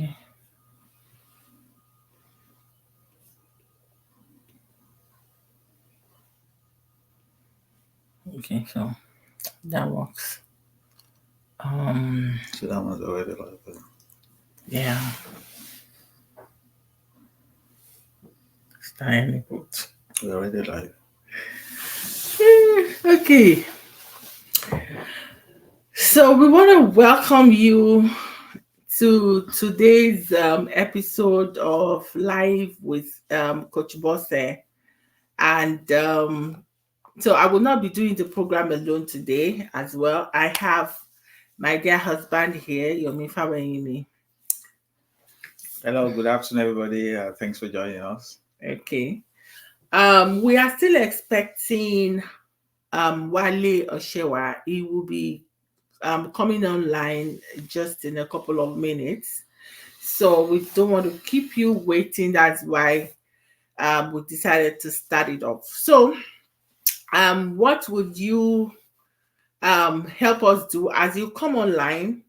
Okay. Okay, so that works. So that one's already like Yeah, style put. we're already live. Okay, so we want to welcome you to today's episode of Live with Coach Bosse. And so I will not be doing the program alone today as well. I have my dear husband here, Yomi Fabayimi. Hello, good afternoon, everybody. Thanks for joining us. Okay. We are still expecting Wale Oshewa. He will be coming online just in a couple of minutes. So we don't want to keep you waiting. That's why we decided to start it off. So what would you help us do as you come online?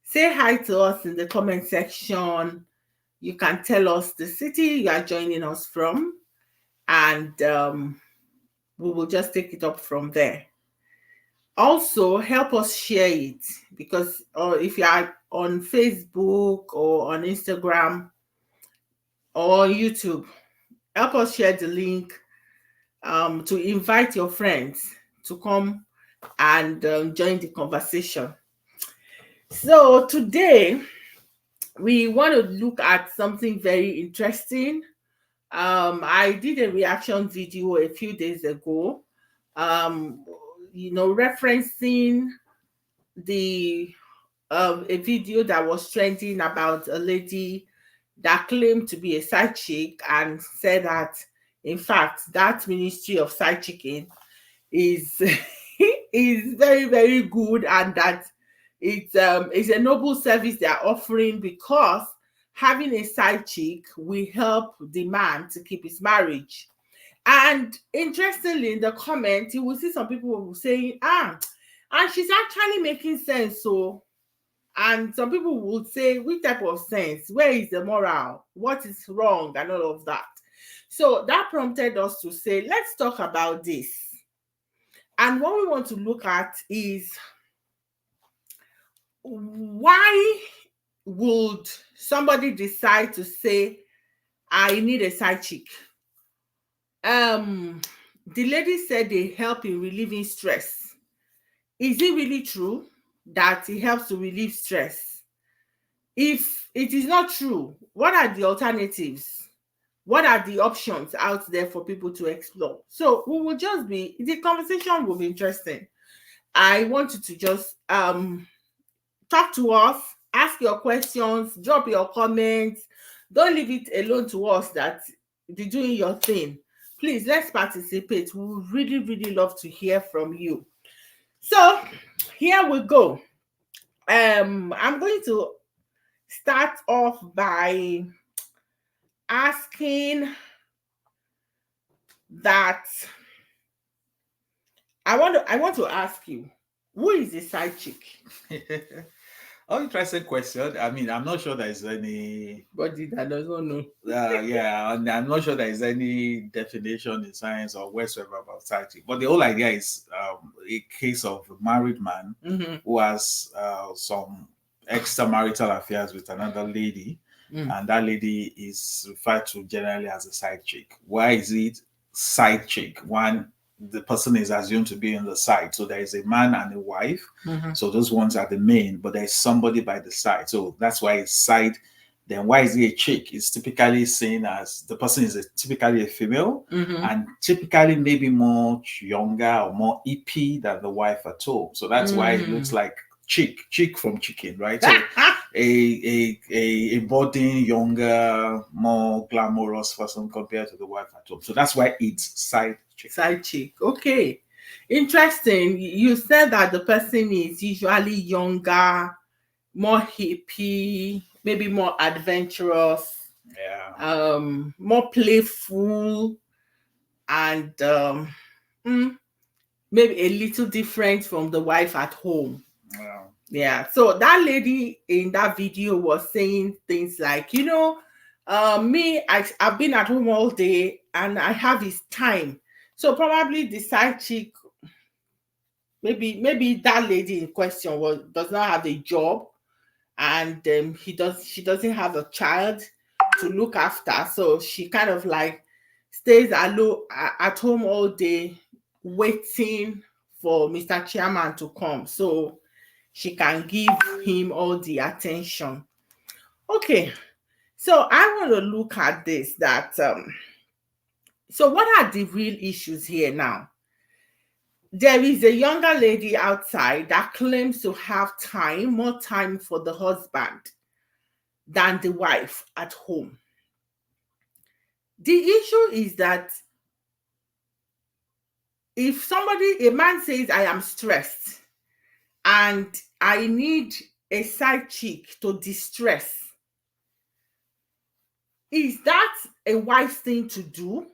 Say hi to us in the comment section. You can tell us the city you are joining us from, and we will just take it up from there. Also, help us share it because if you are on Facebook or on Instagram or YouTube, help us share the link to invite your friends to come and join the conversation. So today we want to look at something very interesting. I did a reaction video a few days ago, um, referencing the a video that was trending about a lady that claimed to be a side chick and said that, in fact, that ministry of side chicking is is very very good, and that it's a noble service they are offering because having a side chick will help the man to keep his marriage. And interestingly, in the comment, you will see some people saying, and she's actually making sense. So, and some people would say, which type of sense? Where is the moral? What is wrong? And all of that. So that prompted us to say, let's talk about this. And what we want to look at is, why would somebody decide to say, I need a side chick? The lady said they help in relieving stress. Is it really true that it helps to relieve stress? If it is not true, what are the alternatives? What are the options out there for people to explore? So we will just be, the conversation will be interesting. I want you to just talk to us, ask your questions, drop your comments. Don't leave it alone to us that you're doing your thing. Please, let's participate. We would really, really love to hear from you. So here we go. I'm going to start off by asking that I want to ask you, who is the side chick? Oh, interesting question. I mean, I'm not sure there's any. Body that does not know. Yeah, and I'm not sure there is any definition in science or whatsoever about side chick. But the whole idea is a case of a married man who has some extramarital affairs with another lady, and that lady is referred to generally as a side chick. Why is it side chick? One, the person is assumed to be on the side. So there is a man and a wife. So those ones are the main, but there's somebody by the side. So that's why it's side. Then why is he a chick? It's typically seen as the person is typically a female and typically maybe more younger or more EP than the wife at all. So that's why it looks like chick from chicken, right? So a budding, younger, more glamorous person compared to the wife at home. So that's why it's side chick. Side chick. Okay. Interesting. You said that the person is usually younger, more hippie, maybe more adventurous, more playful, and maybe a little different from the wife at home. Wow. Yeah. So that lady in that video was saying things like, me, I've been at home all day and I have his time. So probably the side chick, maybe that lady in question does not have a job, and she doesn't have a child to look after, so she kind of like stays alone at home all day waiting for Mr. Chairman to come so she can give him all the attention. Okay, so I want to look at this, that so what are the real issues here now? There is a younger lady outside that claims to have more time for the husband than the wife at home. The issue is that if a man says, I am stressed and I need a side chick to distress, is that a wise thing to do?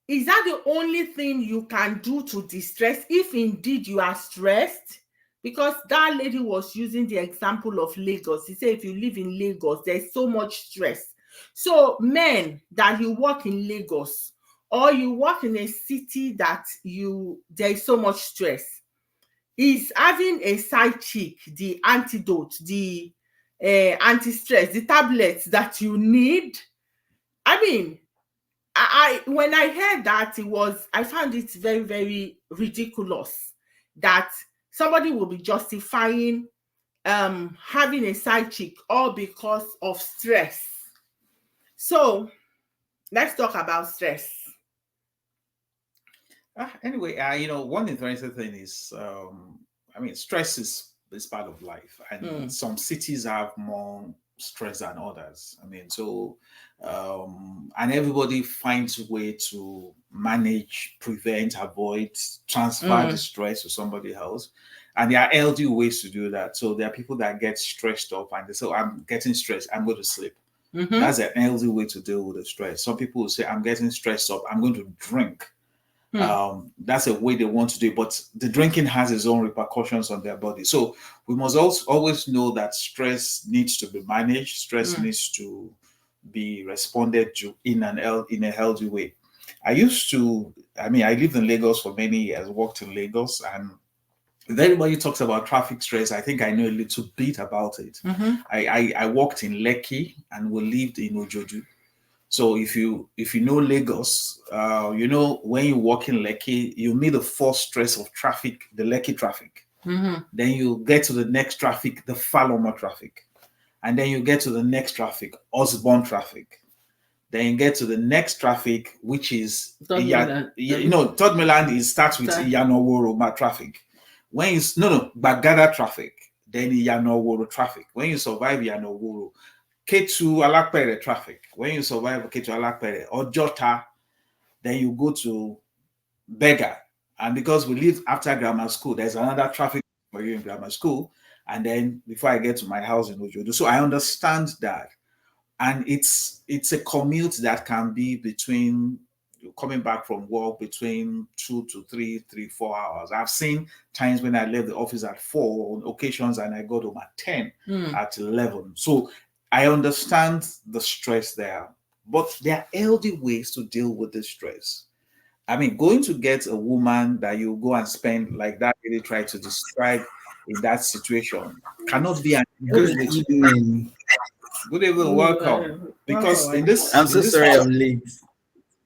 Is that the only thing you can do to distress if indeed you are stressed? Because that lady was using the example of Lagos. He said if you live in Lagos, there's so much stress. So men that you work in Lagos, or you work in a city that there is so much stress, is having a side chick the antidote, the anti-stress, the tablets that you need? I mean, I when I heard that, I found it very, very ridiculous that somebody will be justifying having a side chick all because of stress. So let's talk about stress. Anyway, one interesting thing is, stress is part of life, and some cities have more stress than others. And everybody finds a way to manage, prevent, avoid, transfer the stress to somebody else. And there are healthy ways to do that. So there are people that get stressed up and they say, I'm getting stressed, I'm going to sleep. That's an healthy way to deal with the stress. Some people will say, I'm getting stressed up, I'm going to drink. That's a way they want to do it, but the drinking has its own repercussions on their body. So we must also always know that stress needs to be managed. Stress needs to be responded to in a healthy way. I lived in Lagos for many years, worked in Lagos, and if anybody talks about traffic stress, I think I know a little bit about it. I worked in Lekki and we lived in Ojoju. So if you know Lagos, when you walk in Lekki, you meet the first stress of traffic, the Lekki traffic. Then you get to the next traffic, the Faloma traffic. And then you get to the next traffic, Osborne traffic. Then you get to the next traffic, which is Third Milan starts with Iyanoworo traffic. Bagada traffic, then Iyanoworo traffic. When you survive Iyanoworo, Ketu Alapere traffic. When you survive Ketu Alapere or Jota, then you go to Bega. And because we live after grammar school, there's another traffic for you in grammar school. And then before I get to my house in Ojodu. So I understand that. And it's a commute that can be between coming back from work between 2 to 4 hours. I've seen times when I left the office at 4 on occasions and I got home at 10, at 11. So I understand the stress there, but there are healthy ways to deal with the stress. Going to get a woman that you go and spend like that really try to describe in that situation cannot be an good evening. Good evening, welcome. Because in this, I'm so sorry I'm late.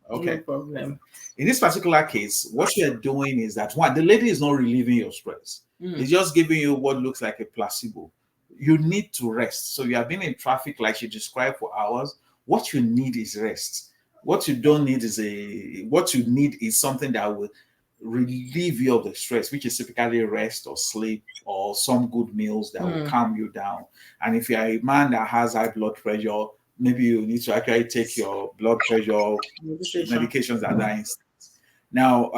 Okay. No problem. In this particular case, what you're doing is that the lady is not relieving your stress. It's just giving you what looks like a placebo. You need to rest. So you have been in traffic like she described for hours. What you need is rest. What you need is something that will relieve you of the stress, which is typically rest or sleep or some good meals that will calm you down. And if you're a man that has high blood pressure, maybe you need to actually take your blood pressure medications at that instance. Now,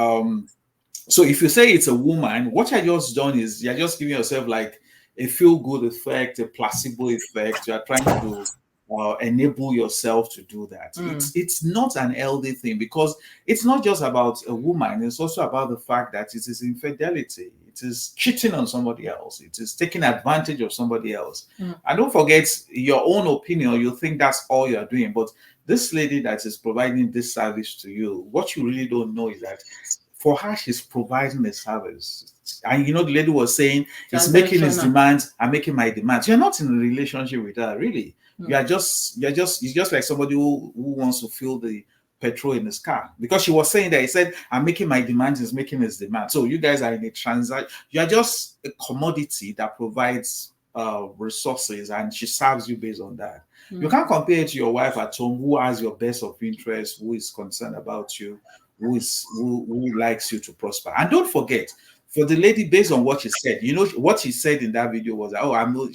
so if you say it's a woman, what you're just done is you're just giving yourself like a feel-good effect, a placebo effect. You're trying to enable yourself to do that. It's not an healthy thing, because it's not just about a woman, it's also about the fact that it is infidelity, it is cheating on somebody else, it is taking advantage of somebody else. And don't forget, your own opinion, you think that's all you're doing, but this lady that is providing this service to you, what you really don't know is that for her, she's providing a service. And the lady was saying, he's making his demands, I'm making my demands. You're not in a relationship with her, really. It's just like somebody who wants to fill the petrol in his car. Because she was saying that, he said, I'm making my demands, he's making his demands. So you guys are in a transaction. You are just a commodity that provides resources, and she serves you based on that. You can't compare it to your wife at home, who has your best of interest, who is concerned about you, who likes you to prosper. And don't forget, for the lady, based on what she said, what she said in that video was,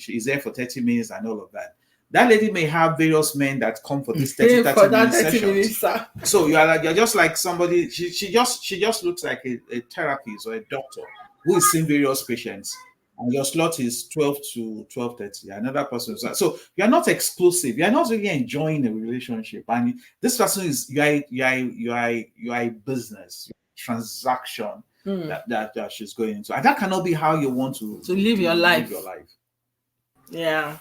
she's there for 30 minutes and all of that. That lady may have various men that come for this 30 minute sessions. So you're just like somebody, she just looks like a therapist or a doctor who is seeing various patients. And your slot is 12 to 12:30. Another person. So you're not exclusive. You're not really enjoying a relationship. And this person is you are a business transaction that she's going into. And that cannot be how you want to live your life. Yeah.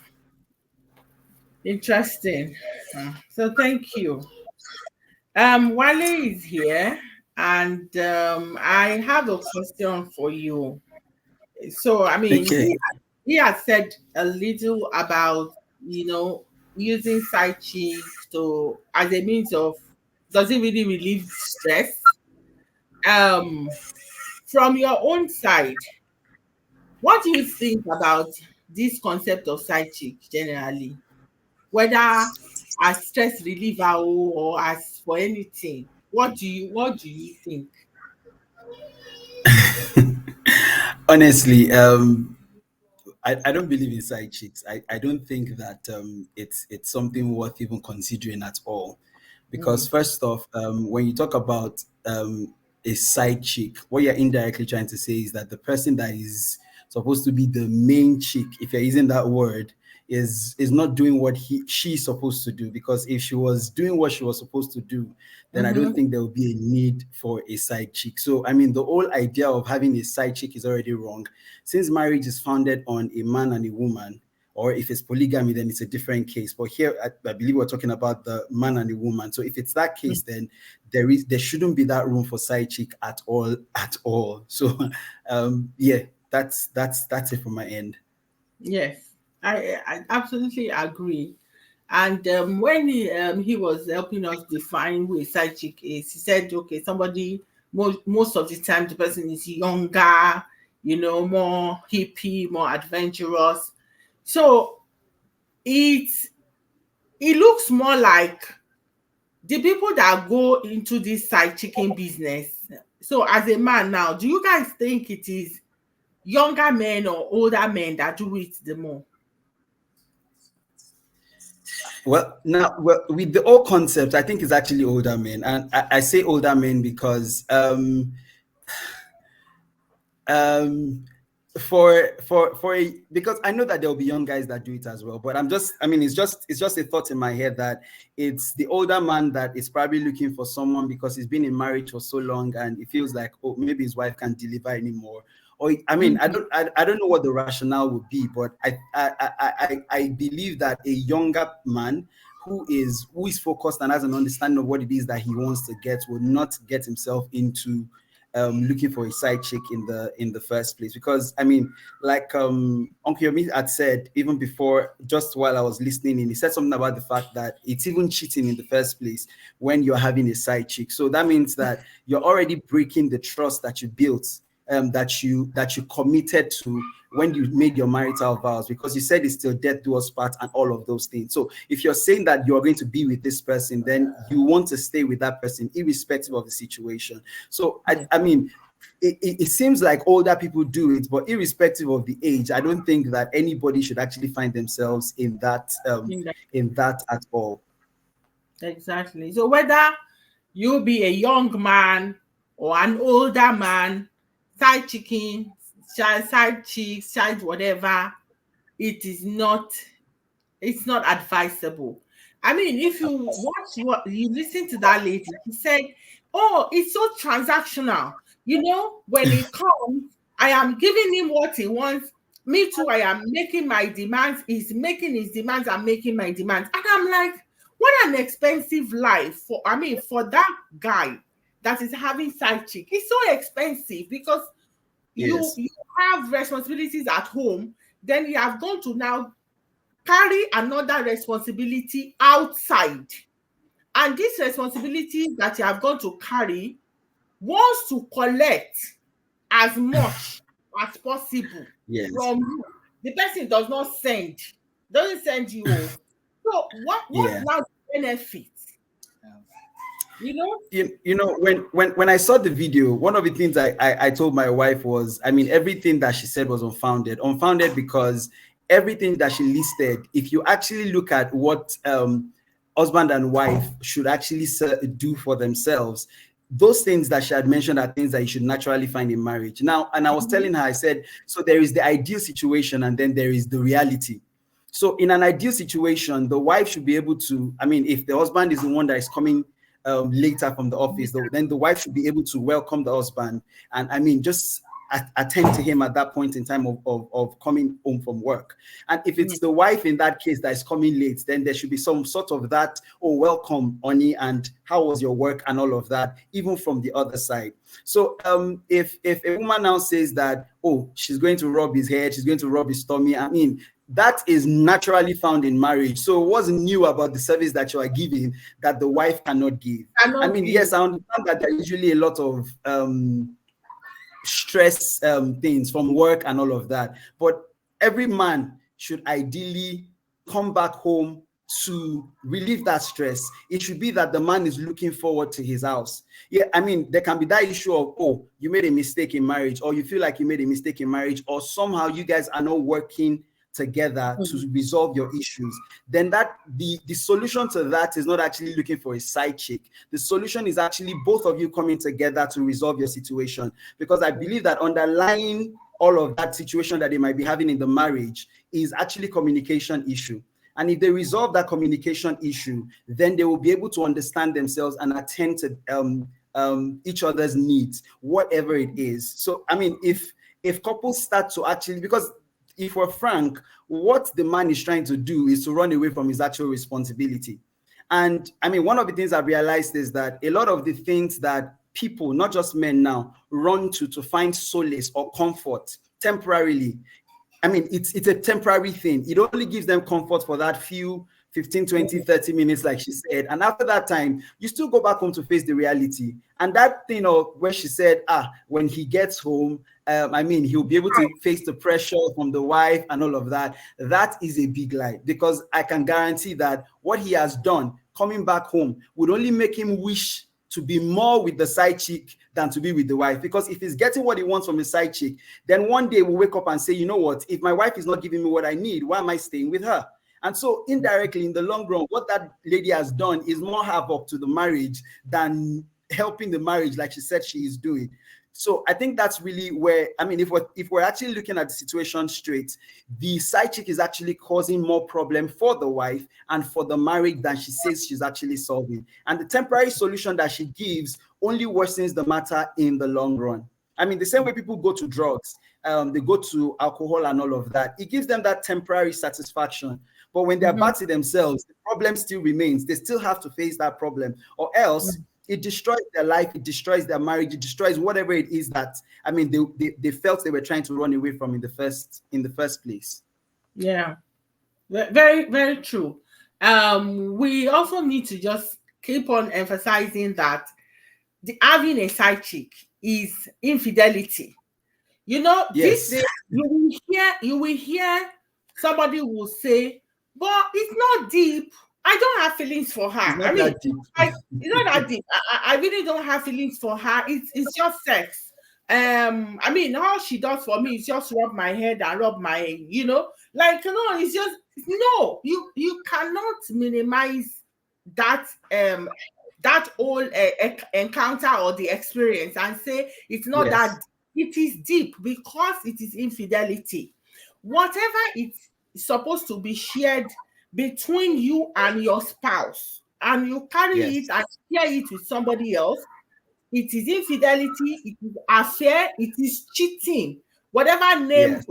Interesting. So thank you. Wale is here, and I have a question for you. So, I mean, he has said a little about, using side chicks as a means of, does it really relieve stress? From your own side, what do you think about this concept of side chick generally? Whether as stress reliever or as for anything, what do you think? Honestly, I don't believe in side chicks. I don't think that it's something worth even considering at all. Because first off, when you talk about a side chick, what you're indirectly trying to say is that the person that is supposed to be the main chick, if you're using that word, is not doing what she's supposed to do. Because if she was doing what she was supposed to do, then I don't think there would be a need for a side chick. So I mean, the whole idea of having a side chick is already wrong, since marriage is founded on a man and a woman. Or if it's polygamy, then it's a different case. But here, I believe we're talking about the man and the woman. So if it's that case, then there shouldn't be that room for side chick at all. So yeah, that's it from my end. Yes, I absolutely agree. And when he was helping us define who a side chick is, he said, okay, somebody, most of the time, the person is younger, more hippie, more adventurous. So it looks more like the people that go into this side chicken business. So as a man now, do you guys think it is younger men or older men that do it the more? Well, now, with the old concept, I think it's actually older men, and I say older men because because I know that there'll be young guys that do it as well. But it's just a thought in my head that it's the older man that is probably looking for someone because he's been in marriage for so long and he feels like, oh, maybe his wife can't deliver anymore. Or I mean, I don't know what the rationale would be, but I believe that a younger man who is focused and has an understanding of what it is that he wants to get will not get himself into looking for a side chick in the first place. Because I mean, like Uncle Yomi had said even before, just while I was listening in, he said something about the fact that it's even cheating in the first place when you're having a side chick. So that means that you're already breaking the trust that you built, that you committed to when you made your marital vows, because you said it's till death do us part and all of those things. So if you're saying that you're going to be with this person, then you want to stay with that person irrespective of the situation. So I mean, it seems like older people do it, but irrespective of the age, I don't think that anybody should actually find themselves in that at all. Exactly. So whether you be a young man or an older man, side chicken, side chicks, side whatever, it's not advisable. I mean, if you watch what you listen to that lady, she said, "Oh, it's so transactional. You know, when it comes, I am giving him what he wants. Me too, I am making my demands. He's making his demands. I'm making my demands." And I'm like, what an expensive life for, I mean, for that guy that is having side chick. It's so expensive because Yes. you have responsibilities at home, then you have gone to now carry another responsibility outside. And this responsibility that you have gone to carry wants to collect as much as possible Yes. from you. The person does not send, doesn't send you. So what's Yeah. now the benefit? You know? You know, when I saw the video, one of the things I told my wife was, I mean, everything that she said was unfounded because everything that she listed, if you actually look at what husband and wife should actually do for themselves, those things that she had mentioned are things that you should naturally find in marriage. Now, and I was telling her, I said, so there is the ideal situation and then there is the reality. So in an ideal situation, the wife should be able to, I mean, if the husband is the one that is coming later from the office, then the wife should be able to welcome the husband and, I mean, just attend to him at that point in time of coming home from work. And if it's the wife in that case that is coming late, then there should be some sort of that, oh, welcome, honey, and how was your work and all of that, even from the other side. So if a woman now says that, oh, she's going to rub his head, she's going to rub his tummy, I mean, that is naturally found in marriage. So what's new about the service that you are giving that the wife cannot give? I mean, yes, I understand that there's usually a lot of stress things from work and all of that, but every man should ideally come back home to relieve that stress. It should be that the man is looking forward to his house. Yeah, I mean, there can be that issue of, oh, you made a mistake in marriage, or you feel like you made a mistake in marriage, or somehow you guys are not working together to resolve your issues. Then that the solution to that is not actually looking for a side chick. The solution is actually both of you coming together to resolve your situation, because I believe that underlying all of that situation that they might be having in the marriage is actually communication issue. And if they resolve that communication issue, then they will be able to understand themselves and attend to each other's needs, whatever it is. So, I mean, if couples start to actually, because if we're frank, what the man is trying to do is to run away from his actual responsibility. And I mean, one of the things I've realized is that a lot of the things that people, not just men now, run to find solace or comfort temporarily, I mean, it's a temporary thing. It only gives them comfort for that few 15, 20, 30 minutes, like she said. And after that time, you still go back home to face the reality. And that thing of where she said, when he gets home, I mean, he'll be able to face the pressure from the wife and all of that. That is a big lie, because I can guarantee that what he has done coming back home would only make him wish to be more with the side chick than to be with the wife. Because if he's getting what he wants from the side chick, then one day we'll wake up and say, you know what, if my wife is not giving me what I need, why am I staying with her? And so indirectly, in the long run, what that lady has done is more havoc to the marriage than helping the marriage, like she said she is doing. So I think that's really where, I mean, if we're actually looking at the situation straight, the side chick is actually causing more problem for the wife and for the marriage than she says she's actually solving. And the temporary solution that she gives only worsens the matter in the long run. I mean, the same way people go to drugs, they go to alcohol and all of that. It gives them that temporary satisfaction. But when they're back to themselves, the problem still remains. They still have to face that problem, or else it destroys their life, it destroys their marriage, it destroys whatever it is that, I mean, they felt they were trying to run away from in the first place. Yeah, very, very true. We also need to just keep on emphasizing that having a side chick is infidelity. You know, Yes. this day you will hear somebody will say, but it's not deep. I don't have feelings for her. It's not I mean, that deep. it's not that deep. I really don't have feelings for her. It's just sex. I mean, all she does for me is just rub my head and rub my, like, it's just, no, you cannot minimize that that whole encounter or the experience and say it's not that. It is deep because it is infidelity. Whatever it's supposed to be shared between you and your spouse, and you carry it Yes. and share it with somebody else, it is infidelity, it is affair, it is cheating. Whatever name Yes.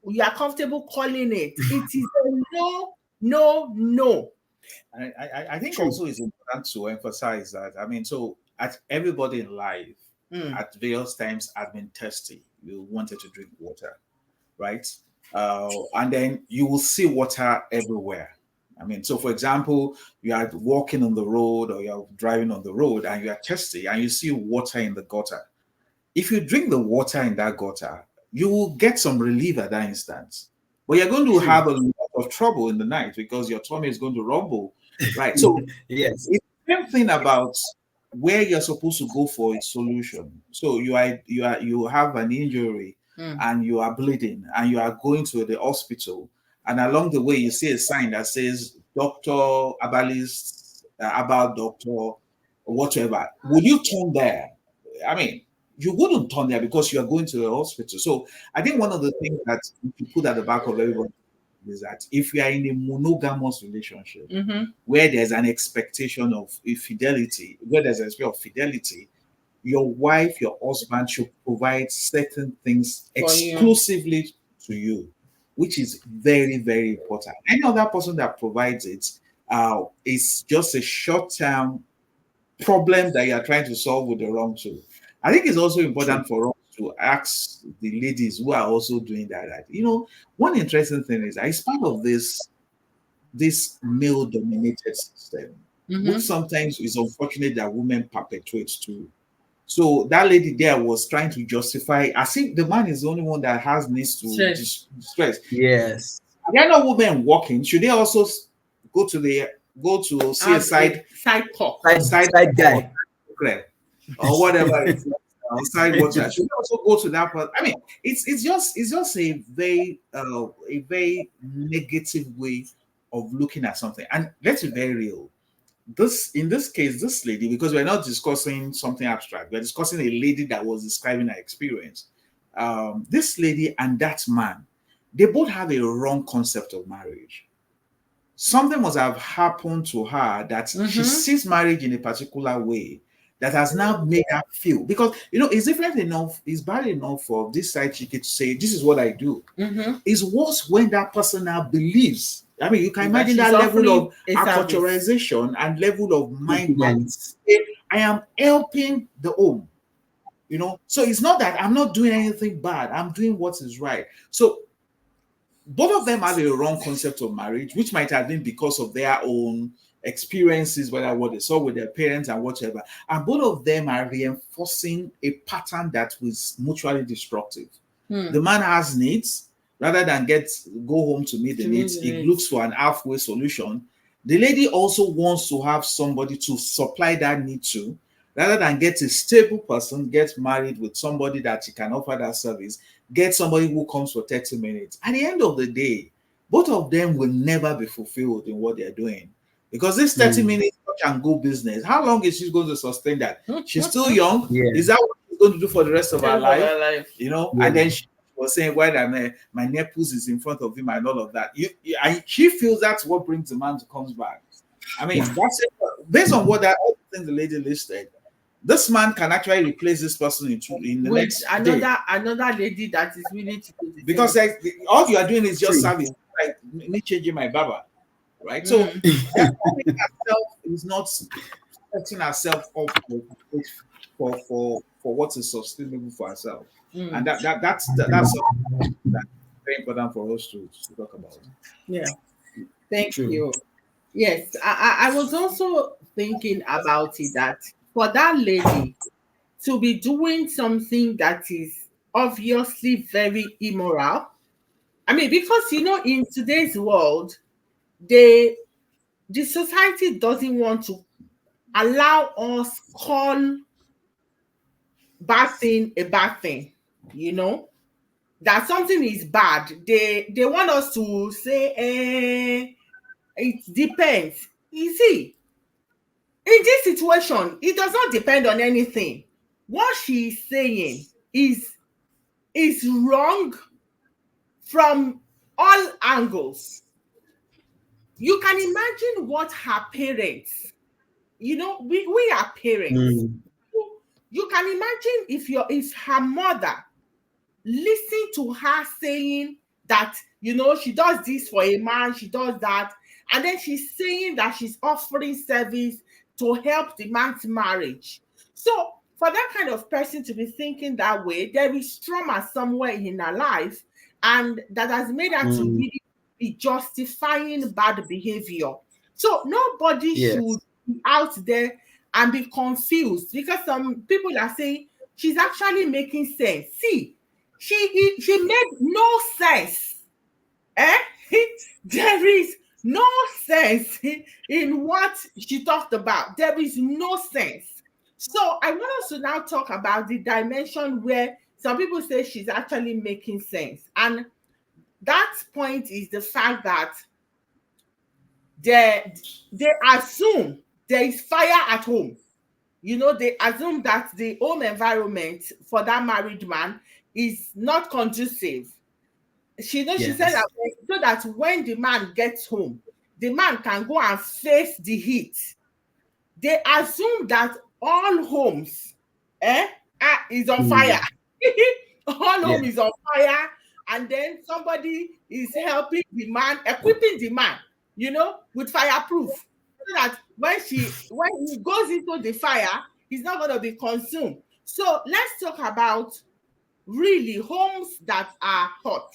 you are comfortable calling it, it is a no, no, no. I think True. also it's important to emphasize that, I mean, so at everybody in life at various times have been thirsty. You wanted to drink water, right? And then you will see water everywhere. I mean, so for example, you are walking on the road or you're driving on the road and you are thirsty and you see water in the gutter. If you drink the water in that gutter, you will get some relief at that instant. But you're going to True. have a lot of trouble in the night because your tummy is going to rumble, right? So Yes. it's the same thing about where you're supposed to go for a solution. So you have an injury and you are bleeding and you are going to the hospital, and along the way you see a sign that says Doctor Abalist, about doctor, or whatever. Will you turn there? I mean, you wouldn't turn there because you are going to the hospital. So I think one of the things that you put at the back of everybody is that if you are in a monogamous relationship where there's an expectation of fidelity, where there's an expectation of fidelity, your wife, your husband should provide certain things For you. exclusively to you, which is very, very important. Any other person that provides it is just a short-term problem that you are trying to solve with the wrong tool. I think it's also important for us to ask the ladies who are also doing that. One interesting thing is as part of this male-dominated system, which sometimes is unfortunate that women perpetuate too. So that lady there was trying to justify as if the man is the only one that has needs to stress. Yes. Are there no women working? Should they also go to see a side talk, Side guy. or whatever it's side watcher? Should they also go to that part? I mean, it's just a very negative way of looking at something. And let's be very real. In this case, this lady, because we're not discussing something abstract, we're discussing a lady that was describing her experience. This lady and that man, they both have a wrong concept of marriage. Something must have happened to her that she sees marriage in a particular way that has now made her feel, because it's different enough, it's bad enough for this side chick to say this is what I do. It's worse when that person now believes. I mean, you can imagine that level of acculturation and level of mind balance. I am helping the home, so it's not that I'm not doing anything bad, I'm doing what is right. So both of them have a wrong concept of marriage, which might have been because of their own experiences, whether what they saw with their parents and whatever. And both of them are reinforcing a pattern that was mutually destructive. The man has needs. Rather than go home to meet the needs, he looks for an halfway solution. The lady also wants to have somebody to supply that need to. Rather than get a stable person, get married with somebody that she can offer that service, get somebody who comes for 30 minutes. At the end of the day, both of them will never be fulfilled in what they're doing. Because this 30 minutes touch and go business, how long is she going to sustain that? She's still young. Yeah. Is that what she's going to do for the rest of her life? Yeah. And then she was saying, well, my nipples is in front of him and all of that. And she feels that's what brings the man to come back. I mean, that's it. Based on what all the things the lady listed, this man can actually replace this person in the next another lady that is willing to do this. Because all you are doing is just service, like me changing my barber, right? So herself is not setting herself up for what is sustainable for herself, and that's something that's very important for us to talk about. Yeah, thank you. Yes, I was also thinking about it, that for that lady to be doing something that is obviously very immoral. I mean, because in today's world, the society doesn't want to allow us call bad thing a bad thing. That something is bad. They want us to say, it depends. You see, in this situation, it does not depend on anything. What she's saying is wrong from all angles. You can imagine what her parents, we are parents. Mm. You can imagine if her mother listened to her saying that, she does this for a man, she does that, and then she's saying that she's offering service to help the man's marriage. So for that kind of person to be thinking that way, there is trauma somewhere in her life, and that has made her to Mm. really be justifying bad behavior. So nobody should Yes. be out there and be confused, because some people are saying she's actually making sense. See, she made no sense. Eh? There is no sense in what she talked about. There is no sense. So I want us to now talk about the dimension where some people say she's actually making sense. And that point is the fact that they assume there is fire at home. They assume that the home environment for that married man is not conducive. She said that Yes. so that when the man gets home, the man can go and face the heat. They assume that all homes is on fire. Mm. All home Yeah. is on fire, and then somebody is helping the man, equipping the man, with fireproof, so that when he goes into the fire, he's not going to be consumed. So let's talk about really homes that are hot.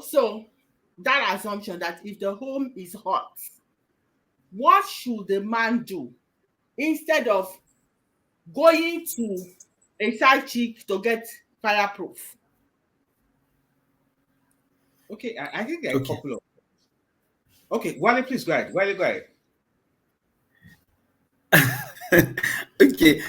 So that assumption that if the home is hot, what should the man do instead of going to a side chick to get fireproof? Okay, I think there are a Okay. couple of. Okay, Wale, please go ahead. Wale, go ahead. Okay.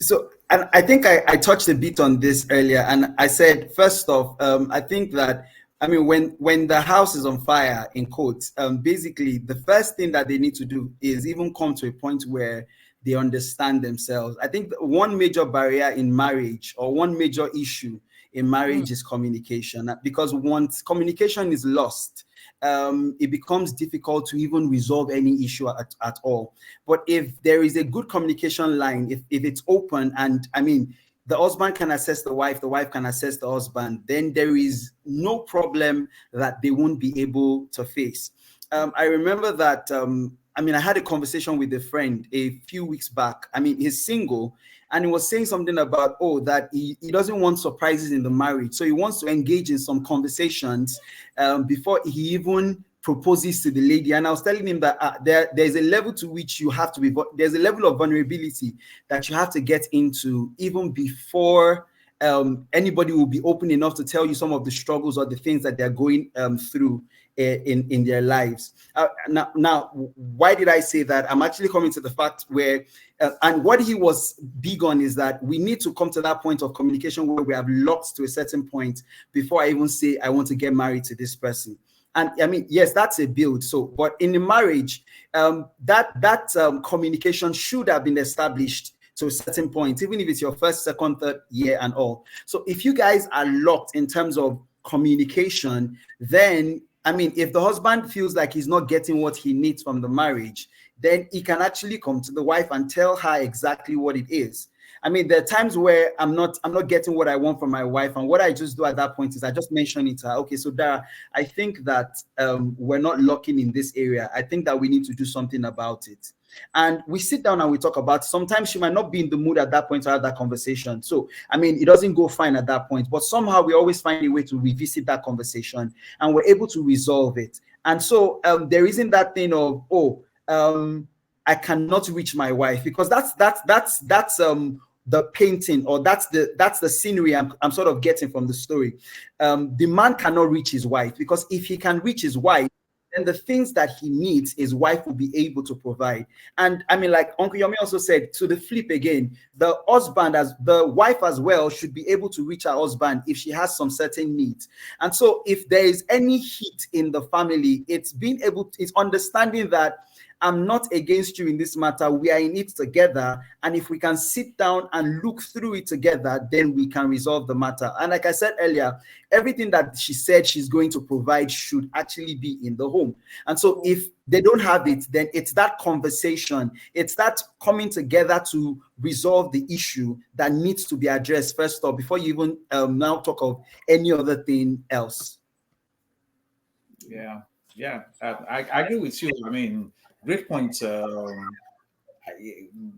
So, and I think I touched a bit on this earlier, and I said first off, I think that, I mean, when the house is on fire, in quotes, basically the first thing that they need to do is even come to a point where they understand themselves. I think one major barrier in marriage, or one major issue in marriage, is communication. Because once communication is lost, it becomes difficult to even resolve any issue at all. But if there is a good communication line, if it's open, and I mean, the husband can assess the wife can assess the husband, then there is no problem that they won't be able to face. I remember that, I had a conversation with a friend a few weeks back. He's single, and he was saying something about, that he doesn't want surprises in the marriage. So he wants to engage in some conversations before he even proposes to the lady. And I was telling him that there's a level to which you have to be, there's a level of vulnerability that you have to get into even before anybody will be open enough to tell you some of the struggles or the things that they're going through in their lives. Now, why did I say that? I'm actually coming to the fact where, and what he was big on is that we need to come to that point of communication where we have locked to a certain point before I even say I want to get married to this person. And yes, that's a build. So, but in the marriage, that communication should have been established to a certain point, even if it's your first, second, third year and all. So if you guys are locked in terms of communication, then if the husband feels like he's not getting what he needs from the marriage, then he can actually come to the wife and tell her exactly what it is. There are times where I'm not getting what I want from my wife, and what I just do at that point is I just mention it to her. Okay, so Dara, I think that we're not locking in this area. I think that we need to do something about it. And we sit down and we talk about it. Sometimes she might not be in the mood at that point to have that conversation. So, it doesn't go fine at that point, but somehow we always find a way to revisit that conversation, and we're able to resolve it. And so there isn't that thing of, I cannot reach my wife, because that's the painting, or that's the scenery I'm sort of getting from the story. The man cannot reach his wife, because if he can reach his wife, then the things that he needs, his wife will be able to provide. And like Uncle Yomi also said, to the flip again, the husband, as the wife as well, should be able to reach her husband if she has some certain needs. And so if there is any heat in the family, it's understanding that I'm not against you in this matter. We are in it together. And if we can sit down and look through it together, then we can resolve the matter. And like I said earlier, everything that she said she's going to provide should actually be in the home. And so if they don't have it, then it's that conversation, it's that coming together to resolve the issue that needs to be addressed first off, before you even now talk of any other thing else. Yeah, I agree with you. I mean, great point.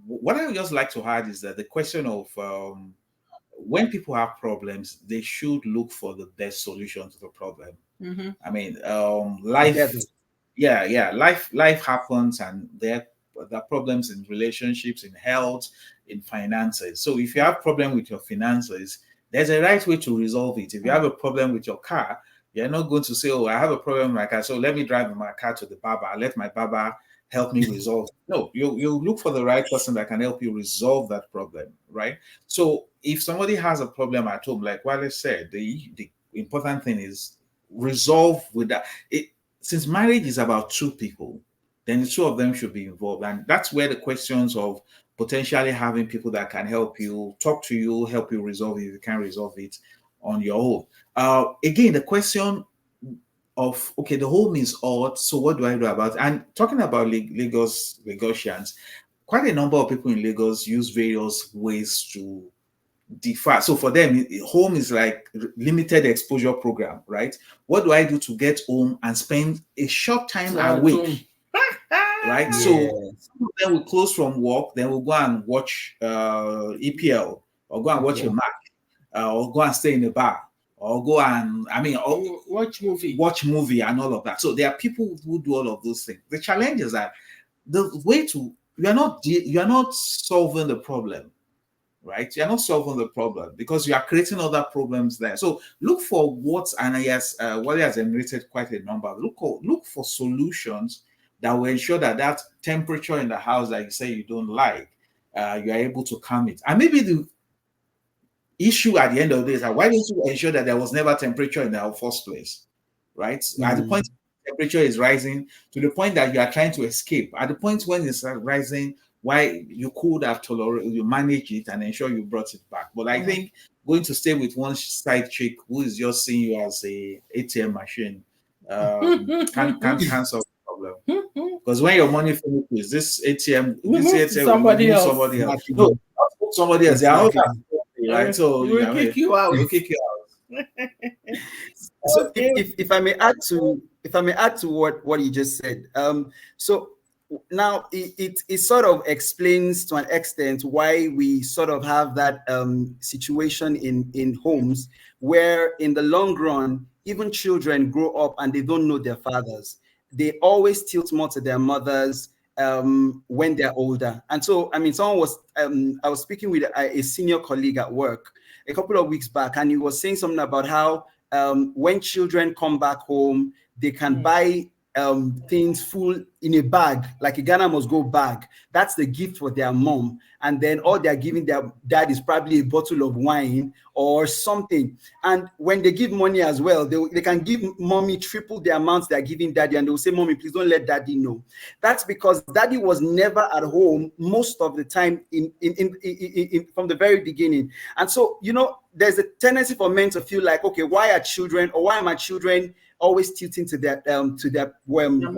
What I would just like to add is that the question of when people have problems, they should look for the best solution to the problem. I mean, life, life happens, and there are problems in relationships, in health, in finances. So if you have problem with your finances, there's a right way to resolve it. If you have a problem with your car, you're not going to say, "Oh, I have a problem with my car, so let me drive my car to the barber. I'll let my barber help me resolve." No, you look for the right person that can help you resolve that problem, right? So if somebody has a problem at home, like Wale said, the important thing is resolve with that. Since marriage is about two people, then the two of them should be involved. And that's where the questions of potentially having people that can help you, talk to you, help you resolve it if you can't resolve it on your own. Again, the question of, okay, the home is odd, so what do I do about it? And talking about Lagosians, quite a number of people in Lagos use various ways to differ. So for them, home is like limited exposure program, right? What do I do to get home and spend a short time away? Right? Yes. So some of them will close from work, then we'll go and watch EPL, or go and watch a match, or go and stay in a bar, or go and or watch movie and all of that. So there are people who do all of those things. The challenge is that the way to you are not solving the problem, right? You're not solving the problem because you are creating other problems there. So look for and yes, Wally has enumerated quite a number. Look for solutions that will ensure that temperature in the house that you say you don't like, you are able to calm it. And maybe the issue at the end of the day is that why didn't you ensure that there was never temperature in the first place, right? At the point temperature is rising to the point that you are trying to escape, at the point when it's rising, why you could have you manage it and ensure you brought it back. But I think going to stay with one side chick who is just seeing you as a ATM machine can't solve the problem. Because when your money finishes, this ATM somebody else. No, somebody else. Right, so we'll kick you out. We'll kick you out. So if I may add to what you just said, so now it sort of explains to an extent why we sort of have that situation in homes where in the long run, even children grow up and they don't know their fathers. They always tilt more to their mothers when they're older. And so, I was speaking with a senior colleague at work a couple of weeks back, and he was saying something about how when children come back home, they can buy things full in a bag, like a Ghana must go bag. That's the gift for their mom. And then all they're giving their dad is probably a bottle of wine or something. And when they give money as well, they can give mommy triple the amounts they're giving daddy. And they'll say, "Mommy, please don't let daddy know." That's because daddy was never at home most of the time from the very beginning. And so, there's a tendency for men to feel like, okay, why are my children always tilting to their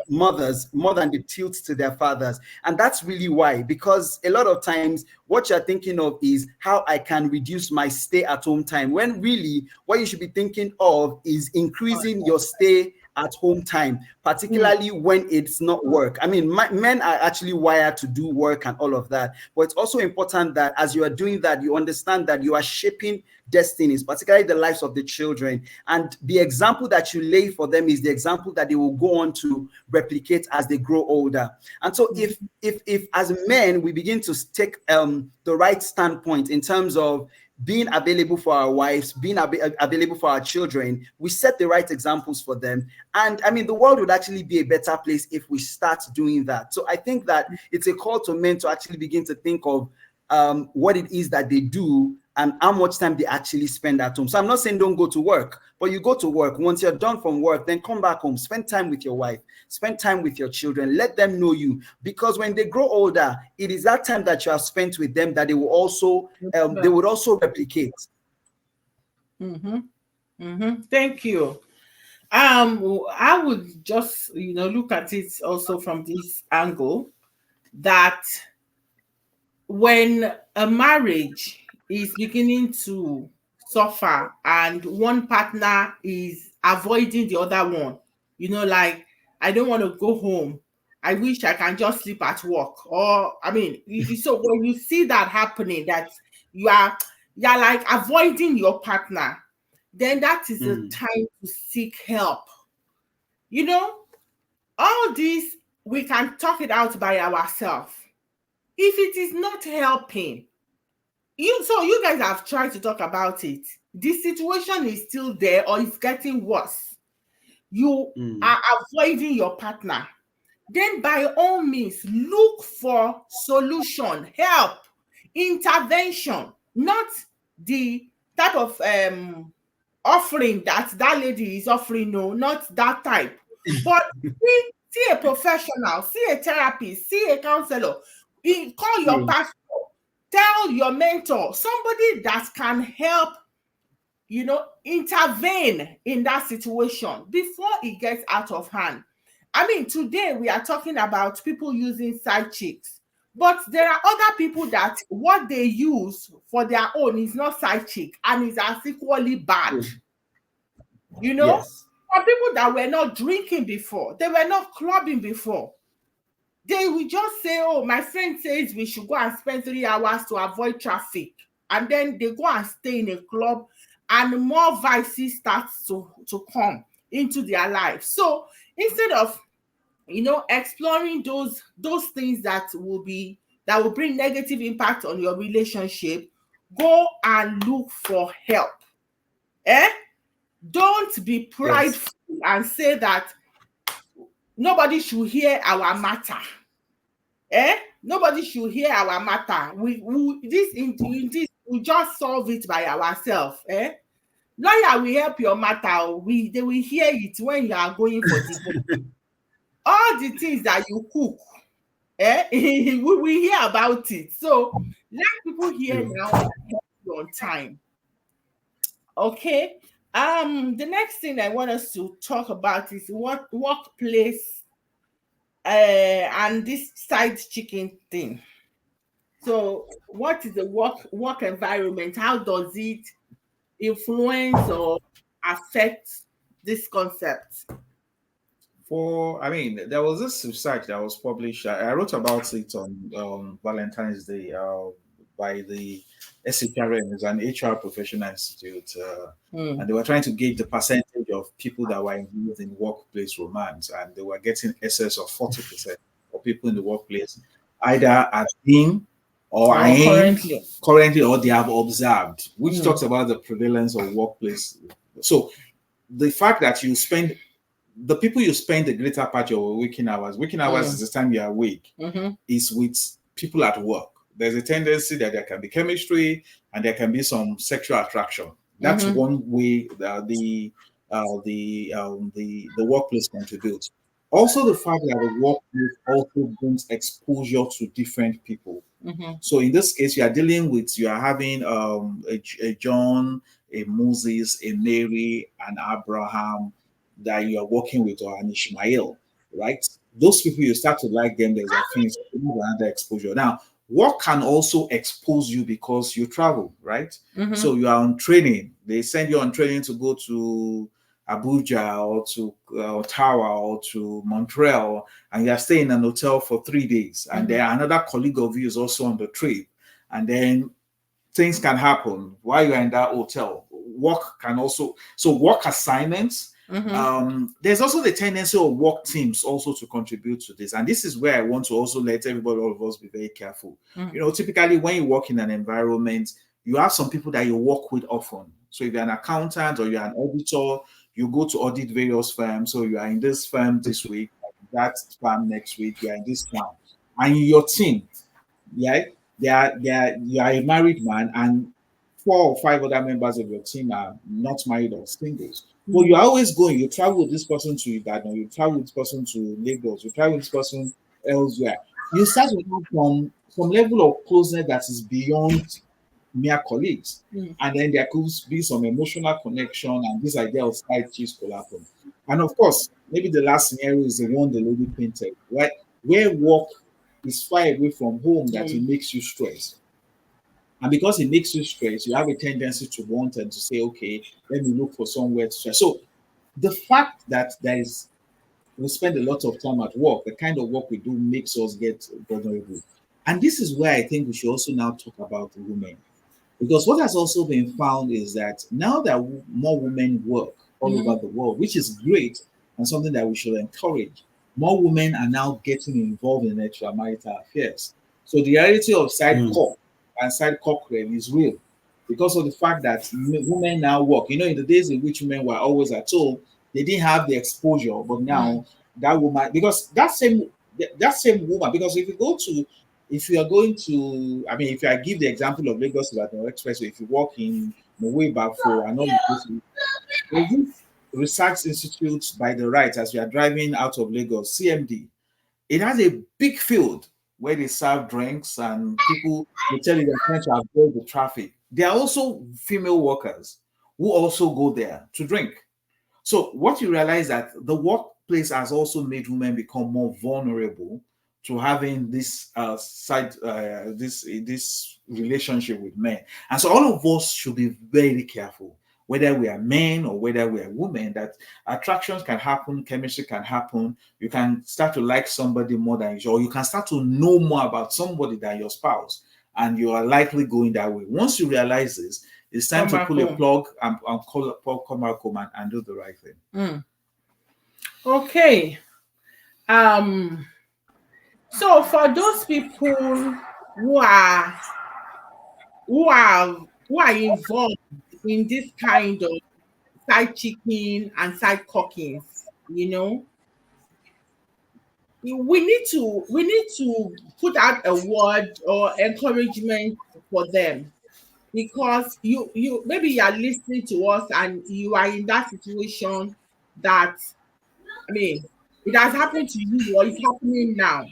mothers more than they tilt to their fathers? And that's really why, because a lot of times what you're thinking of is how I can reduce my stay at home time, when really what you should be thinking of is increasing your stay at home time, particularly when it's not work. Men are actually wired to do work and all of that, but it's also important that as you are doing that, you understand that you are shaping destinies, particularly the lives of the children, and the example that you lay for them is the example that they will go on to replicate as they grow older. And so if as men we begin to take the right standpoint in terms of being available for our wives, being available for our children, we set the right examples for them. And the world would actually be a better place if we start doing that. So I think that it's a call to men to actually begin to think of what it is that they do and how much time they actually spend at home. So I'm not saying don't go to work, but you go to work. Once you're done from work, then come back home, spend time with your wife, spend time with your children, let them know you. Because when they grow older, it is that time that you have spent with them that they will also replicate. Thank you. I would just look at it also from this angle that when a marriage is beginning to suffer and one partner is avoiding the other one, like, I don't want to go home. I wish I can just sleep at work. Or, I mean, so when you see that happening, that you're like avoiding your partner, then that is the time to seek help. All this, we can talk it out by ourselves. If it is not helping, you guys have tried to talk about it. The situation is still there or it's getting worse. You are avoiding your partner. Then by all means, look for solution, help, intervention, not the type of offering that lady is offering. No, not that type. But see a professional, see a therapist, see a counselor, call your pastor, tell your mentor, somebody that can help, intervene in that situation before it gets out of hand. I mean, today we are talking about people using side chicks, but there are other people that what they use for their own is not side chick and is as equally bad. Yes. For people that were not drinking before, they were not clubbing before, they will just say, oh, my friend says we should go and spend 3 hours to avoid traffic. And then they go and stay in a club and more vices starts to come into their life. So instead of, exploring those things that will bring negative impact on your relationship, go and look for help. Don't be prideful and say that nobody should hear our matter. Nobody should hear our matter. We just solve it by ourselves. Lawyer will help your matter. They will hear it when you are going for divorce. All the things that you cook, we will hear about it. So let people hear now and help you on time. Okay. The next thing I want us to talk about is what workplace and this side chicken thing. So what is the work environment? How does it influence or affect this concept? There was this research that was published. I wrote about it on Valentine's Day by the SCPRM, is an HR professional institute, and they were trying to gauge the percentage of people that were involved in workplace romance, and they were getting excess of 40% of people in the workplace either are been or currently or they have observed, which talks about the prevalence of workplace. So the fact that the people you spend the greater part of your waking hours is the time you're awake, is with people at work. There's a tendency that there can be chemistry and there can be some sexual attraction. That's one way the workplace contributes. Also, the fact that the workplace also brings exposure to different people. So in this case, you are having a John, a Moses, a Mary, an Abraham that you are working with, or an Ishmael, right? Those people, you start to like them, there's a thing, another exposure. Now, work can also expose you because you travel, right? So you are on training. They send you on training to go to Abuja or to Ottawa or to Montreal, and you are staying in an hotel for 3 days. And then another colleague of you is also on the trip. And then things can happen while you're in that hotel. Work assignments. There's also the tendency of work teams also to contribute to this, and this is where I want to also let everybody, all of us, be very careful. Typically when you work in an environment, you have some people that you work with often. So if you're an accountant or you're an auditor, you go to audit various firms. So you are in this firm this week, that firm next week, you are in this firm, and your team, yeah, you are a married man, and 4 or 5 other members of your team are not married or singles. But you're always going, you travel with this person to Ibadan, you travel with this person to Lagos, you travel with this person elsewhere. You start to have some level of closeness that is beyond mere colleagues. And then there could be some emotional connection, and this idea of side chicks could happen. And of course, maybe the last scenario is the one the lady painted, right? Where work is far away from home that it makes you stressed. And because it makes you stressed, you have a tendency to want and to say, okay, let me look for somewhere to stress. So the fact that we spend a lot of time at work, the kind of work we do makes us get vulnerable. And this is where I think we should also now talk about women. Because what has also been found is that now that more women work all over the world, which is great and something that we should encourage, more women are now getting involved in extramarital affairs. So the reality of side cock and side cockerel is real because of the fact that women now work. You know, in the days in which women were always at home, they didn't have the exposure, but now that woman, because that same woman, because if you are going to, I mean, if I give the example of Lagos to Ibadan Expressway, if you walk in Mowe Bafo and all the places, there's this research institute by the right as we are driving out of Lagos, CMD. It has a big field where they serve drinks and people will tell you they're trying to avoid the traffic. There are also female workers who also go there to drink. So what you realize that the workplace has also made women become more vulnerable to having this this relationship with men. And so all of us should be very careful, whether we are men or whether we are women, that attractions can happen, chemistry can happen. You can start to like somebody more than you, or you can start to know more about somebody than your spouse, and you are likely going that way. Once you realize this, it's time to pull a plug and come back home and do the right thing. Okay. So for those people who are involved in this kind of side chicking and side cockings, you know, we need to put out a word or encouragement for them, because you maybe you are listening to us and you are in that situation that, I mean, it has happened to you or it's happening now.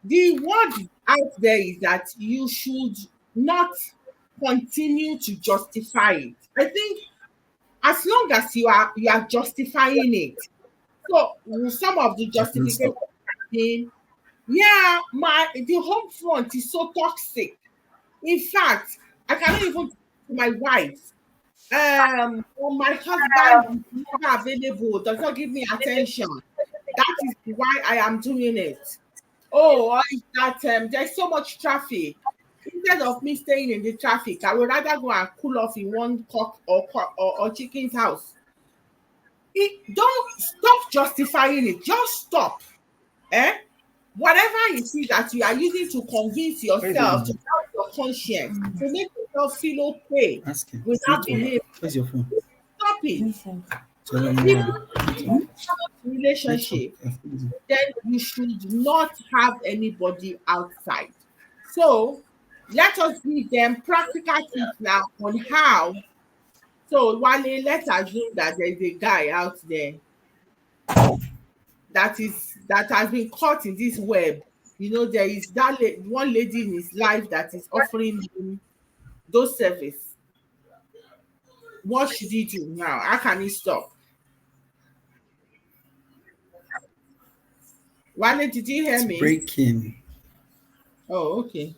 The word out there is that you should not continue to justify it. I think as long as you are justifying it. So some of the justification being, yeah, the home front is so toxic. In fact, I cannot even talk to my wife. Or my husband is never available, does not give me attention. That is why I am doing it. Oh, or is that there's so much traffic. Instead of me staying in the traffic, I would rather go and cool off in one or chicken's house. Don't stop justifying it. Just stop. Whatever it is that you are using to convince yourself, to help your conscience, to make yourself feel okay without behaving. Where's your phone? Stop it. If you relationship, then you should not have anybody outside. So let us give them practical tips now on how. So Wale, let's assume that there's a guy out there that has been caught in this web. You know, there is that one lady in his life that is offering him those service. What should he do now? How can he stop? Wale, did you hear me? Breaking. Oh, okay.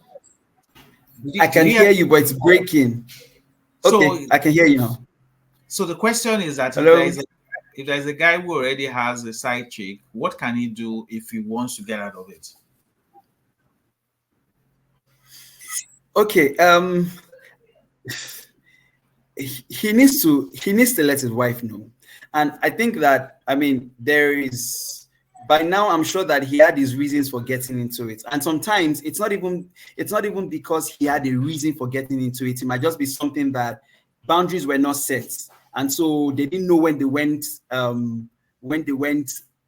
I can hear you, but it's breaking. Okay, so, I can hear you now. So the question is that if there's a guy who already has a side chick, what can he do if he wants to get out of it? Okay, he needs to let his wife know. And I think that, I mean, by now I'm sure that he had his reasons for getting into it. And sometimes it's not even because he had a reason for getting into it. It might just be something that boundaries were not set. And so they didn't know when they went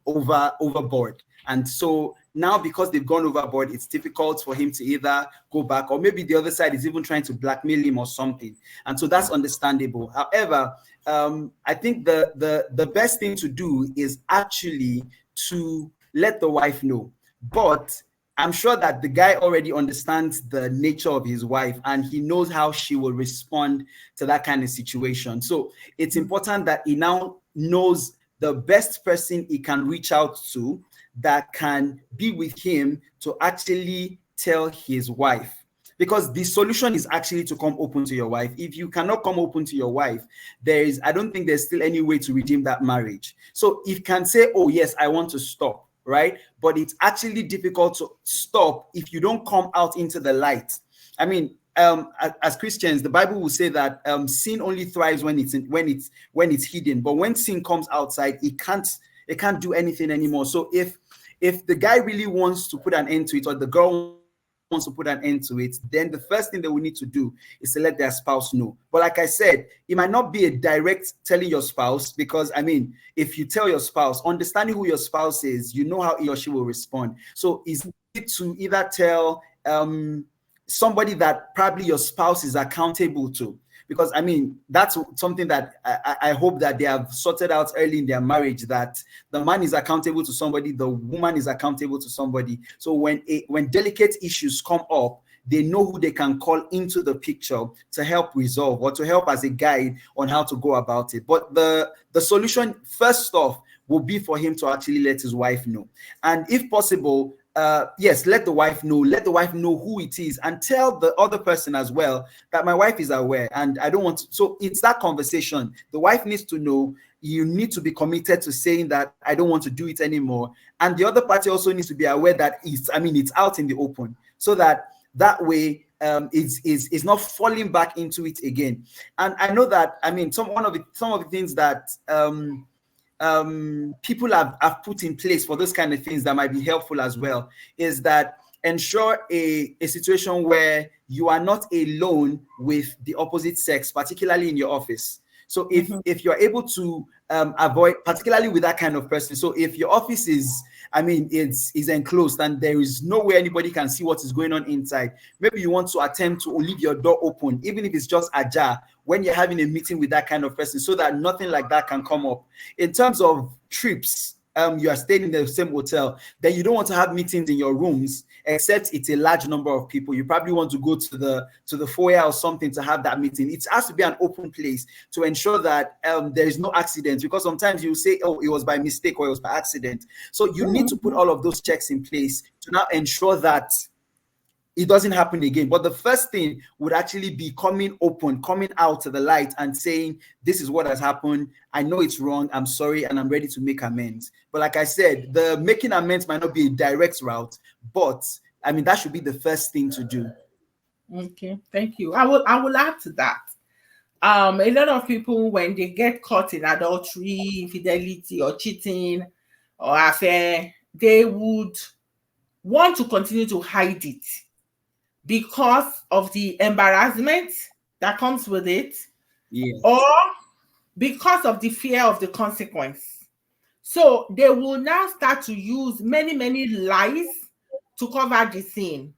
overboard. And so now, because they've gone overboard, it's difficult for him to either go back, or maybe the other side is even trying to blackmail him or something. And so that's understandable. However, I think the best thing to do is actually to let the wife know. But I'm sure that the guy already understands the nature of his wife, and he knows how she will respond to that kind of situation. So it's important that he now knows the best person he can reach out to that can be with him to actually tell his wife. Because the solution is actually to come open to your wife. If you cannot come open to your wife, I don't think there's still any way to redeem that marriage. So if you can say, oh yes, I want to stop, right? But it's actually difficult to stop if you don't come out into the light. I mean, as Christians, the Bible will say that sin only thrives when it's hidden. But when sin comes outside, it can't do anything anymore. So if the guy really wants to put an end to it, or the girl wants to put an end to it, then the first thing they will need to do is to let their spouse know. But like I said, it might not be a direct telling your spouse, because I mean, if you tell your spouse, understanding who your spouse is, you know how he or she will respond. So is it to either tell somebody that probably your spouse is accountable to? Because I mean, that's something that I hope that they have sorted out early in their marriage, that the man is accountable to somebody, the woman is accountable to somebody. So when delicate issues come up, they know who they can call into the picture to help resolve, or to help as a guide on how to go about it. But the solution, first off, will be for him to actually let his wife know. And if possible, yes, let the wife know who it is, and tell the other person as well that my wife is aware and I don't want to. So it's that conversation. The wife needs to know, you need to be committed to saying that I don't want to do it anymore. And the other party also needs to be aware that it's out in the open, so that way it's not falling back into it again. And I know that, I mean, some of the things that people have put in place for those kind of things that might be helpful as well is that ensure a situation where you are not alone with the opposite sex, particularly in your office. So if you're able to avoid, particularly with that kind of person, so if your office is enclosed and there is no way anybody can see what is going on inside, maybe you want to attempt to leave your door open, even if it's just ajar, when you're having a meeting with that kind of person, so that nothing like that can come up. In terms of trips, you are staying in the same hotel, then you don't want to have meetings in your rooms, except it's a large number of people. You probably want to go to the foyer or something to have that meeting. It has to be an open place to ensure that there is no accident, because sometimes you say, oh, it was by mistake or it was by accident. So you need to put all of those checks in place to now ensure that it doesn't happen again. But the first thing would actually be coming out to the light and saying, this is what has happened. I know it's wrong. I'm sorry. And I'm ready to make amends. But like I said, the making amends might not be a direct route, but I mean, that should be the first thing to do. Okay. Thank you. I will add to that. A lot of people, when they get caught in adultery, infidelity, or cheating or affair, they would want to continue to hide it because of the embarrassment that comes with it, or because of the fear of the consequence. So they will now start to use many lies to cover the sin.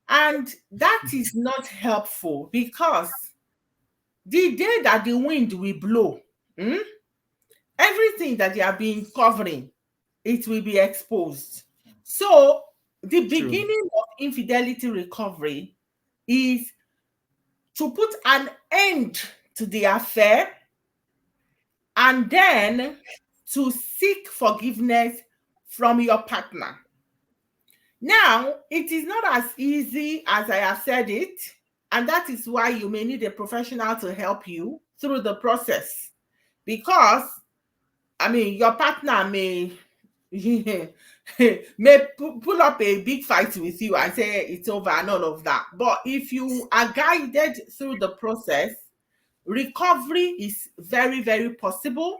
And that is not helpful, because the day that the wind will blow, everything that they have been covering, it will be exposed. So the beginning of infidelity recovery is to put an end to the affair, and then to seek forgiveness from your partner. Now, it is not as easy as I have said it, and that is why you may need a professional to help you through the process. Because, I mean, your partner may pull up a big fight with you and say it's over and all of that. But if you are guided through the process, recovery is very possible.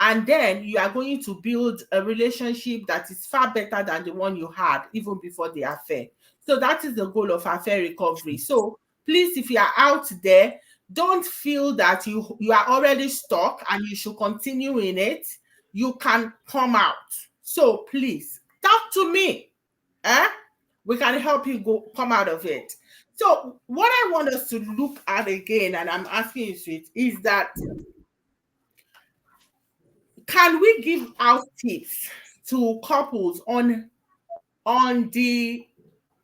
And then you are going to build a relationship that is far better than the one you had even before the affair. So that is the goal of affair recovery. So please, if you are out there, don't feel that you are already stuck and you should continue in it. You can come out. So please talk to me. Eh? We can help you come out of it. So what I want us to look at again, and I'm asking you, Sweet, is that can we give out tips to couples on the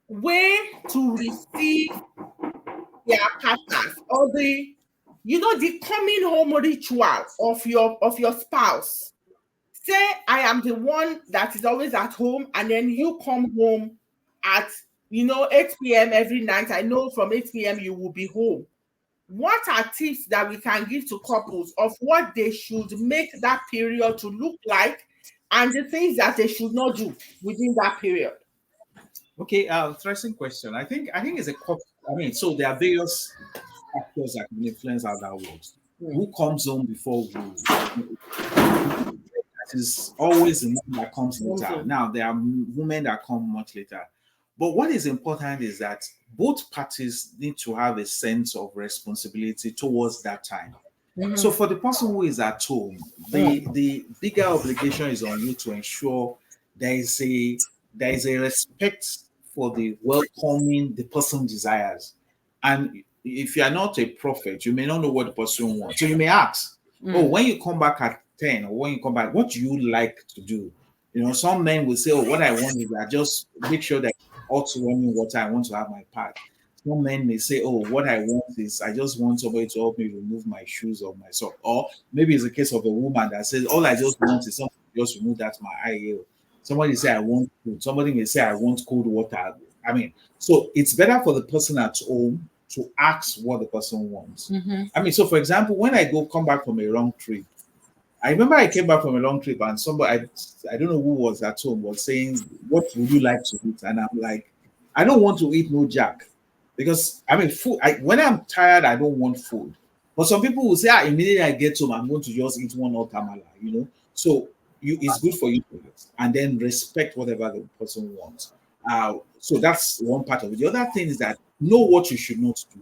way to receive their partners, or the coming home ritual of your spouse? Say I am the one that is always at home, and then you come home at 8 p.m. every night. I know from 8 p.m. you will be home. What are tips that we can give to couples of what they should make that period to look like, and the things that they should not do within that period? Okay, interesting question. I think it's a so there are various factors that can influence how that works. Who comes home before who? That is always the man that comes later. Now there are women that come much later. But what is important is that both parties need to have a sense of responsibility towards that time. So for the person who is at home, the bigger obligation is on you to ensure there is a respect for the welcoming the person desires. And if you are not a prophet, you may not know what the person wants. So you may ask, oh, when you come back at 10, or when you come back, what do you like to do? Some men will say, oh, what I want is I just make sure that hot running water, I want to have my pad. Some men may say, oh, what I want is I just want somebody to help me remove my shoes or my sock. Or maybe it's a case of a woman that says, all I just want is something to just remove that my eye. Somebody say, I want food. Somebody may say, I want cold water. So it's better for the person at home to ask what the person wants. So for example, when I come back from a long trip, I remember I came back from a long trip and somebody, I don't know who was at home, was saying, what would you like to eat? And I'm like, I don't want to eat no jack. Because food. When I'm tired, I don't want food. But some people will say, immediately I get home, I'm going to just eat one or tamala. So it's good for you to eat, and then respect whatever the person wants. So that's one part of it. The other thing is that know what you should not do.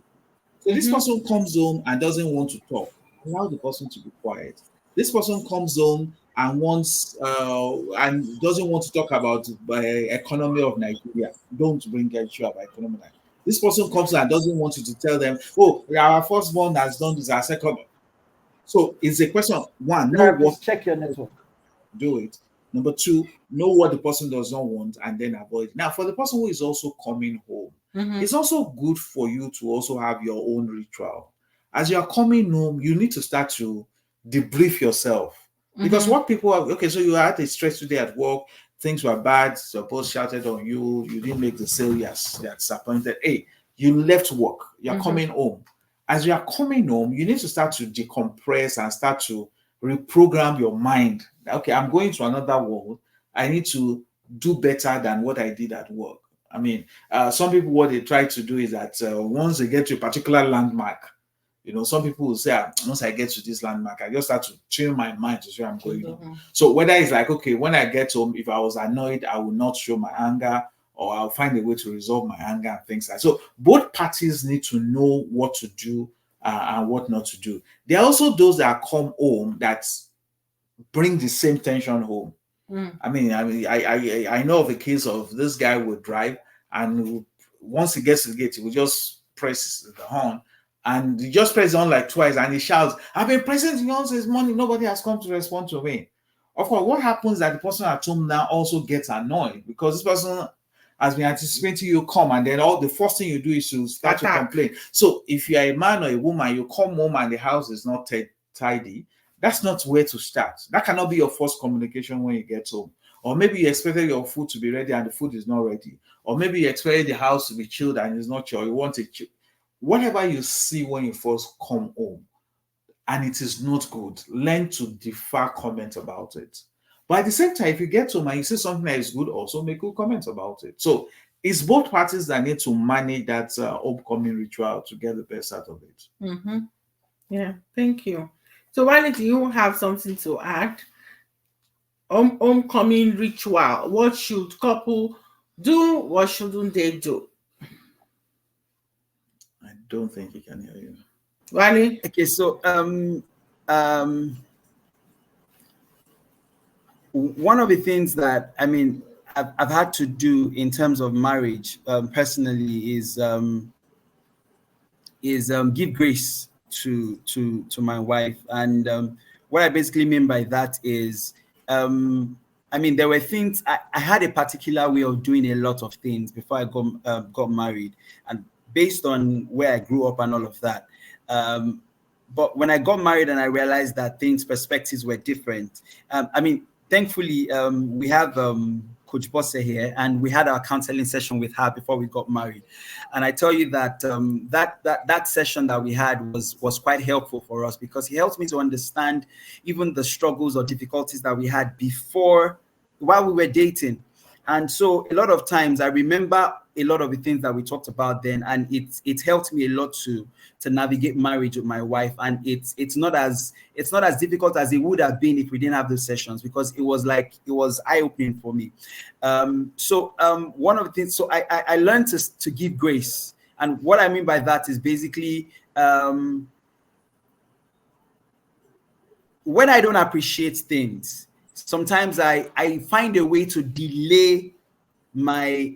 So this person comes home and doesn't want to talk. Allow the person to be quiet. This person comes home and wants and doesn't want to talk about the economy of Nigeria. Don't bring a issue about economy. This person comes and doesn't want you to tell them, oh, our firstborn has done this, our second. So it's a question of one, know what, check your network. Do it. Number two, know what the person does not want and then avoid. Now, for the person who is also coming home, it's also good for you to also have your own ritual. As you are coming home, you need to start to debrief yourself. Because what people are, okay, so you had a stress today at work, things were bad, your boss shouted on you, you didn't make the sale, you're disappointed. Hey, you left work, you're coming home. As you are coming home, you need to start to decompress and start to reprogram your mind. Okay, I'm going to another world. I need to do better than what I did at work. Some people, what they try to do is that once they get to a particular landmark, some people will say, once I get to this landmark, I just start to train my mind to where I'm going. So whether it's like, okay, when I get home, if I was annoyed, I will not show my anger, or I'll find a way to resolve my anger and things like that. So both parties need to know what to do and what not to do. There are also those that come home that bring the same tension home. I know of a case of this guy would drive, and once he gets to the gate, he will just press the horn, and he just presses on like twice, and he shouts, I've been pressing the horn since morning, nobody has come to respond to me. Of course, what happens is that the person at home now also gets annoyed because this person has been anticipating you come, and then the first thing you do is to start to complain. So if you are a man or a woman, you come home and the house is not tidy, that's not where to start. That cannot be your first communication when you get home. Or maybe you expected your food to be ready and the food is not ready. Or maybe you expected the house to be chilled and it's not chilled. You want it chilled. Whatever you see when you first come home and it is not good, learn to defer comment about it. But at the same time, if you get home and you see something that is good, also make good comments about it. So it's both parties that need to manage that upcoming ritual to get the best out of it. Yeah, thank you. So, Wally, do you have something to add? Homecoming ritual. What should couple do? What shouldn't they do? I don't think he can hear you. Wally? Okay, so one of the things that I've had to do in terms of marriage personally is give grace to my wife. And what I basically mean by that is, I mean, there were things I had a particular way of doing a lot of things before I got married, and based on where I grew up and all of that. But when I got married and I realized that perspectives were different. I mean, thankfully, we have Coach Bosse here, and we had our counseling session with her before we got married. And I tell you that that session that we had was quite helpful for us, because he helped me to understand even the struggles or difficulties that we had while we were dating. And so a lot of times I remember a lot of the things that we talked about then, and it helped me a lot to navigate marriage with my wife. And it's not as difficult as it would have been if we didn't have those sessions, because it was eye-opening for me. One of the things, so I learned to give grace. And what I mean by that is basically when I don't appreciate things, sometimes I find a way to delay my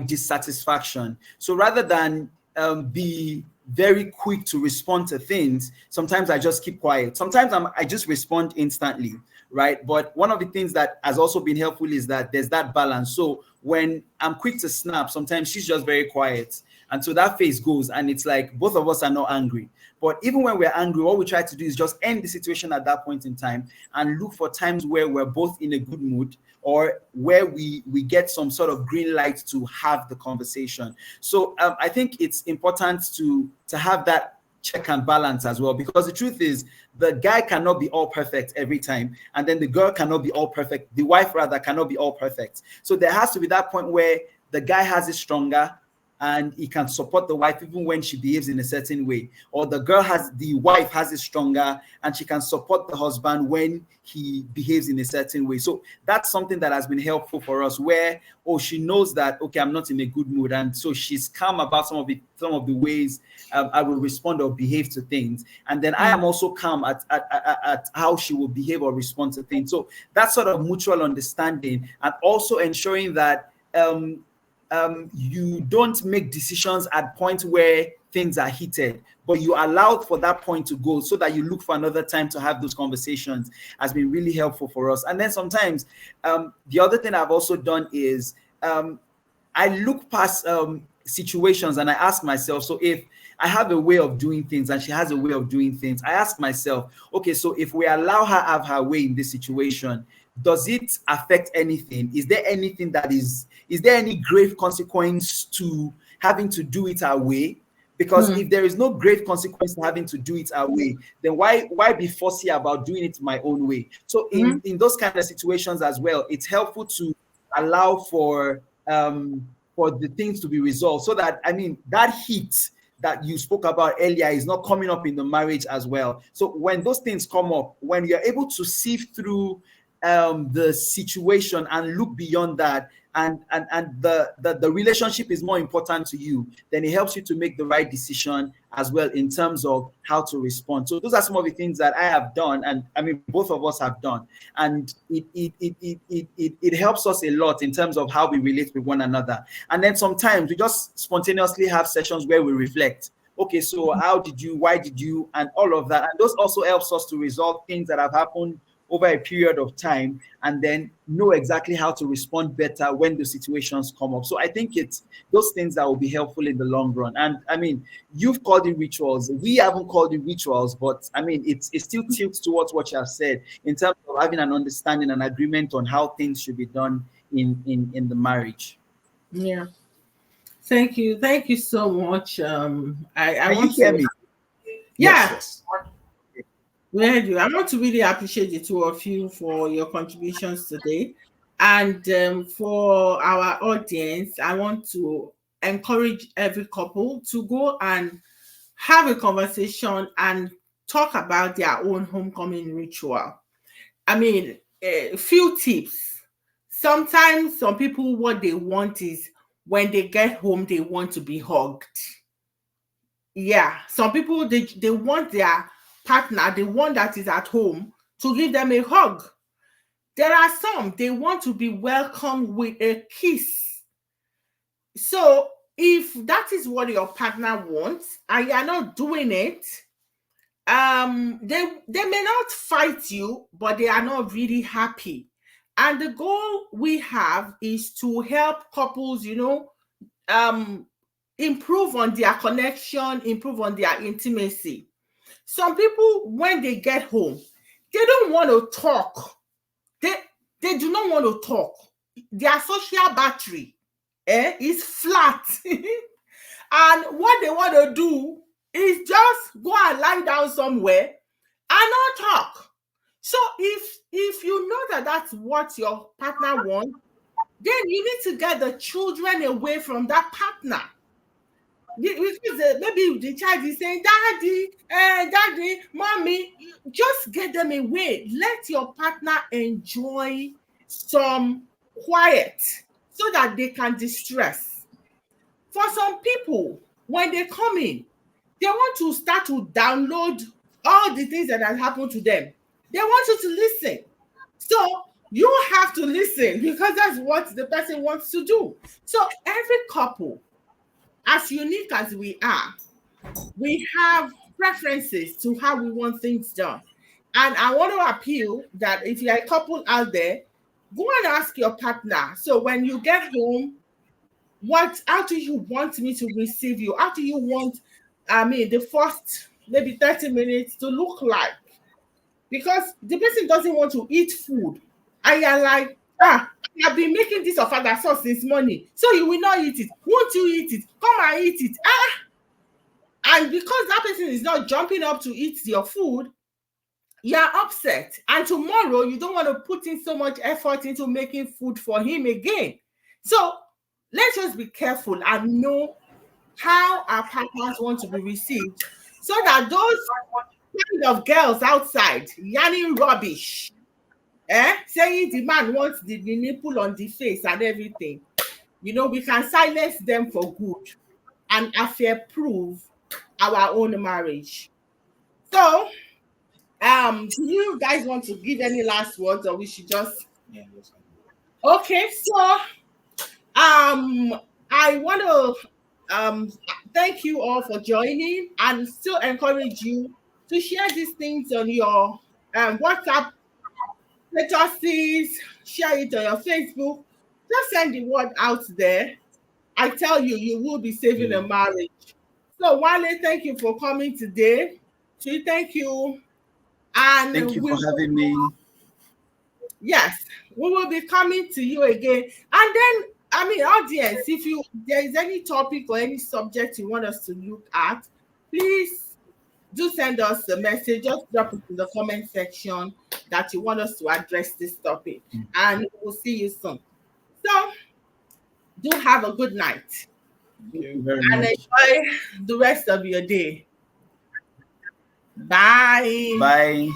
dissatisfaction. So rather than be very quick to respond to things, sometimes I just keep quiet. Sometimes I just respond instantly, right? But one of the things that has also been helpful is that there's that balance. So when I'm quick to snap, sometimes she's just very quiet. And so that phase goes, and it's like both of us are not angry. But even when we're angry, what we try to do is just end the situation at that point in time and look for times where we're both in a good mood, or where we get some sort of green light to have the conversation. So I think it's important to have that check and balance as well, because the truth is the guy cannot be all perfect every time, and then the girl cannot be all perfect. The wife rather cannot be all perfect. So there has to be that point where the guy has it stronger, and he can support the wife even when she behaves in a certain way, or the wife has it stronger and she can support the husband when he behaves in a certain way. So that's something that has been helpful for us, where she knows that, okay, I'm not in a good mood, and so she's calm about some of the ways I will respond or behave to things, and then I am also calm at how she will behave or respond to things. So that sort of mutual understanding, and also ensuring that you don't make decisions at points where things are heated, but you allow for that point to go, so that you look for another time to have those conversations, has been really helpful for us. And then sometimes the other thing I've also done is I look past situations and I ask myself, so if I have a way of doing things and she has a way of doing things, I ask myself, okay, so if we allow her have her way in this situation, does it affect anything? Is there anything is there any grave consequence to having to do it our way? Because if there is no grave consequence to having to do it our way, then why be fussy about doing it my own way? So in those kind of situations as well, it's helpful to allow for the things to be resolved, so that, I mean, that heat that you spoke about earlier is not coming up in the marriage as well. So when those things come up, when you're able to sift through the situation and look beyond that, and the relationship is more important to you, then it helps you to make the right decision as well in terms of how to respond. So those are some of the things that I have done, and I mean both of us have done, and it helps us a lot in terms of how we relate with one another. And then sometimes we just spontaneously have sessions where we reflect. Okay, so why did you, and all of that. And those also helps us to resolve things that have happened over a period of time, and then know exactly how to respond better when the situations come up. So I think it's those things that will be helpful in the long run. And I mean, you've called it rituals. We haven't called it rituals, but I mean, it still tilts towards what you have said in terms of having an understanding and agreement on how things should be done in the marriage. Yeah. Thank you so much. I Can you want hear to, me? yeah, Yes. we heard you. I want to really appreciate the two of you for your contributions today. And for our audience, I want to encourage every couple to go and have a conversation and talk about their own homecoming ritual. I mean, a few tips. Sometimes some people, what they want is when they get home, they want to be hugged. Yeah, some people, they want their partner, the one that is at home, to give them a hug. There are some, they want to be welcomed with a kiss. So if that is what your partner wants and you're not doing it, they may not fight you, but they are not really happy. And the goal we have is to help couples, improve on their connection, improve on their intimacy. Some people, when they get home, they don't want to talk. They do not want to talk. Their social battery is flat. And what they want to do is just go and lie down somewhere and not talk. So if you know that that's what your partner wants, then you need to get the children away from that partner. Because maybe the child is saying, daddy, mommy, just get them away. Let your partner enjoy some quiet so that they can distress. For some people, when they come in, they want to start to download all the things that have happened to them. They want you to listen. So you have to listen because that's what the person wants to do. So every couple, as unique as we are, we have preferences to how we want things done. And I want to appeal that if you're a couple out there, go and ask your partner. So when you get home, how do you want me to receive you? How do you want, the first maybe 30 minutes to look like? Because the person doesn't want to eat food. And you're like, I've been making this of other sauce since morning, so you will not eat it. Won't you eat it? Come and eat it. And because that person is not jumping up to eat your food, you're upset. And tomorrow, you don't want to put in so much effort into making food for him again. So let's just be careful and know how our partners want to be received so that those kind of girls outside yarning rubbish, saying the man wants the nipple on the face and everything, we can silence them for good and affair-proof our own marriage. So, do you guys want to give any last words, or we should just? Yeah. Okay, so I want to thank you all for joining and still encourage you to share these things on your WhatsApp statuses, share it on your Facebook. Just send the word out there. I tell you, you will be saving a marriage. So Wale, thank you for coming today. Chi, thank you. And thank you for having me. Yes, we will be coming to you again. And then, audience, if there is any topic or any subject you want us to look at, please do send us a message. Just drop it in the comment section that you want us to address this topic. And we'll see you soon. So, do have a good night. Thank you very and much. Enjoy the rest of your day. Bye. Bye.